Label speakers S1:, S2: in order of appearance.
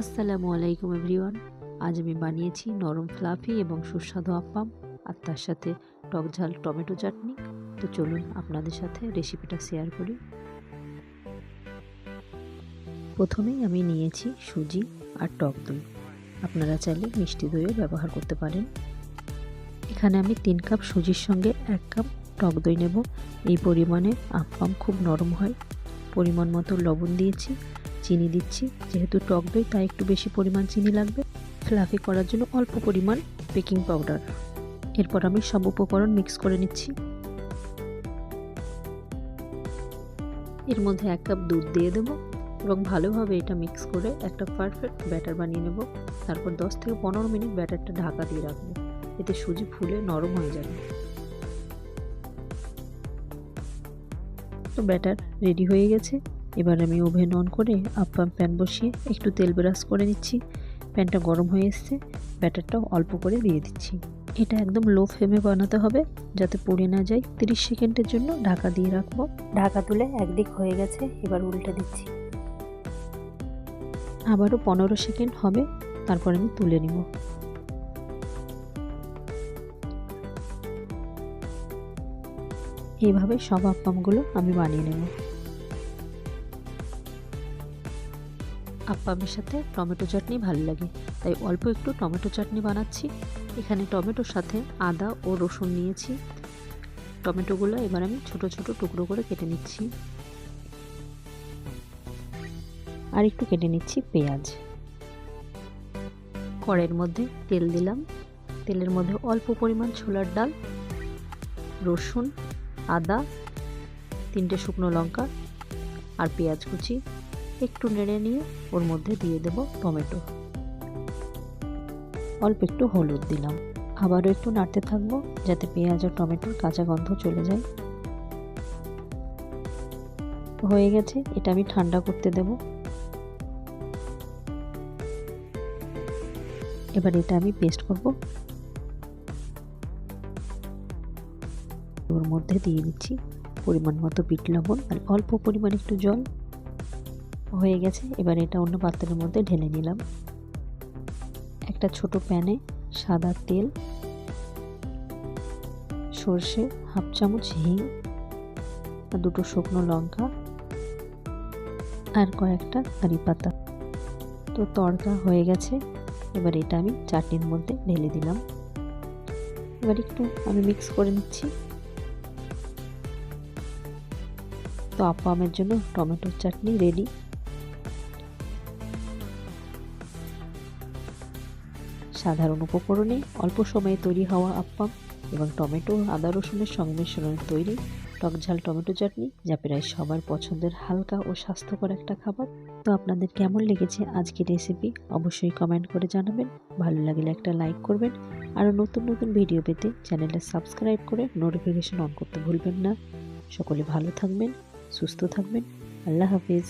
S1: আসসালামু আলাইকুম এভরিওয়ান। আজ আমি বানিয়েছি নরম ফ্লাফি এবং সুস্বাদু আপ্পাম আর তার সাথে টক ঝাল টমেটো চাটনি। তো চলুন আপনাদের সাথে রেসিপিটা শেয়ার করি। প্রথমেই আমি নিয়েছি সুজি আর টক দই। আপনারা চাইলে মিষ্টি দইও ব্যবহার করতে পারেন। এখানে আমি 3 কাপ সুজির সঙ্গে 1 কাপ টক দই নেব। এই পরিমাণে আপ্পাম খুব নরম হয়। পরিমাণ মতো লবণ দিয়েছি, চিনি দিচ্ছি, যেহেতু টক দই তাই একটু বেশি পরিমাণ চিনি লাগবে। ফ্লাফি করার জন্য অল্প পরিমাণ বেকিং পাউডার। এরপর আমি সব উপকরণ মিক্স করে নিচ্ছি। এর মধ্যে 1 কাপ দুধ দিয়ে দেব এবং ভালোভাবে এটা মিক্স করে একটা পারফেক্ট ব্যাটার বানিয়ে নেব। তারপর 10 থেকে 15 মিনিট ব্যাটারটা ঢাকা দিয়ে রাখবো, এতে সুজি ফুলে নরম হয়ে যাবে। তো ব্যাটার রেডি হয়ে গেছে। এবার আমি ওভেন অন করে আপ্পাম প্যান বসিয়ে একটু তেল ব্রাশ করে নিচ্ছি। প্যানটা গরম হয়ে এসছে, ব্যাটারটাও অল্প করে দিয়ে দিচ্ছি। এটা একদম লো ফ্লেমে বানাতে হবে যাতে পুড়ে না যায়। 30 সেকেন্ডের জন্য ঢাকা দিয়ে রাখবো। ঢাকা তুলে একদিক হয়ে গেছে, এবার উল্টে দিচ্ছি। আবারও 15 সেকেন্ড হবে, তারপর আমি তুলে নিব। এইভাবে সব আপ্পামগুলো আমি বানিয়ে নেব। আপ্পামের সাথে টমেটো চাটনি ভালো লাগে, তাই অল্প একটু টমেটো চাটনি বানাচ্ছি। এখানে টমেটোর সাথে আদা ও রসুন নিয়েছি। টমেটোগুলো এবার আমি ছোট ছোট টুকরো করে কেটে নিচ্ছি। আর একটু কেটে নিচ্ছি পেঁয়াজ। কড়াইয়ের মধ্যে তেল দিলাম। তেলের মধ্যে অল্প পরিমাণ ছোলার ডাল, রসুন, আদা, 3টে শুকনো লঙ্কা আর পেঁয়াজ কুচি একটু নেড়ে নিয়ে ওর মধ্যে দিয়ে দেব টমেটো। অল্প একটু হলুদ দিলাম। আবারও একটু নাড়তে থাকবো যাতে পেঁয়াজ আর টমেটোর কাঁচা গন্ধ চলে যায়। হয়ে গেছে, এটা আমি ঠান্ডা করতে দেব। এবার এটা আমি পেস্ট করব। ওর মধ্যে দিয়ে দিচ্ছি পরিমাণ মতো বিট লবণ আর অল্প পরিমাণ একটু জল। হয়ে গেছে, এবার এটা অন্য পাত্রের মধ্যে ঢেলে নিলাম। একটা ছোট প্যানে সাদা তেল, সর্ষে, হাফ চামচ হিং আর 2টো শুকনো লঙ্কা আর কয়েকটা কারি পাতা। তো তড়কা হয়ে গেছে, এবার এটা আমি চাটনির মধ্যে ঢেলে দিলাম। এবার একটু আমি মিক্স করে নিচ্ছি। তো আপ্পামের জন্য টমেটোর চাটনি রেডি। সাধারণ উপকরণে অল্প সময়ে তৈরি হওয়া আপ্পাম এবং টমেটো আদা রসুনের সংমিশ্রণে তৈরি টক ঝাল টমেটো চাটনি, যা প্রায় সবার পছন্দের হালকা ও স্বাস্থ্যকর একটা খাবার। তো আপনাদের কেমন লেগেছে আজকের রেসিপি অবশ্যই কমেন্ট করে জানাবেন। ভালো লাগলে একটা লাইক করবেন। আরও নতুন নতুন ভিডিও পেতে চ্যানেলটা সাবস্ক্রাইব করে নোটিফিকেশন অন করতে ভুলবেন না। সকলে ভালো থাকবেন, সুস্থ থাকবেন। আল্লাহ হাফিজ।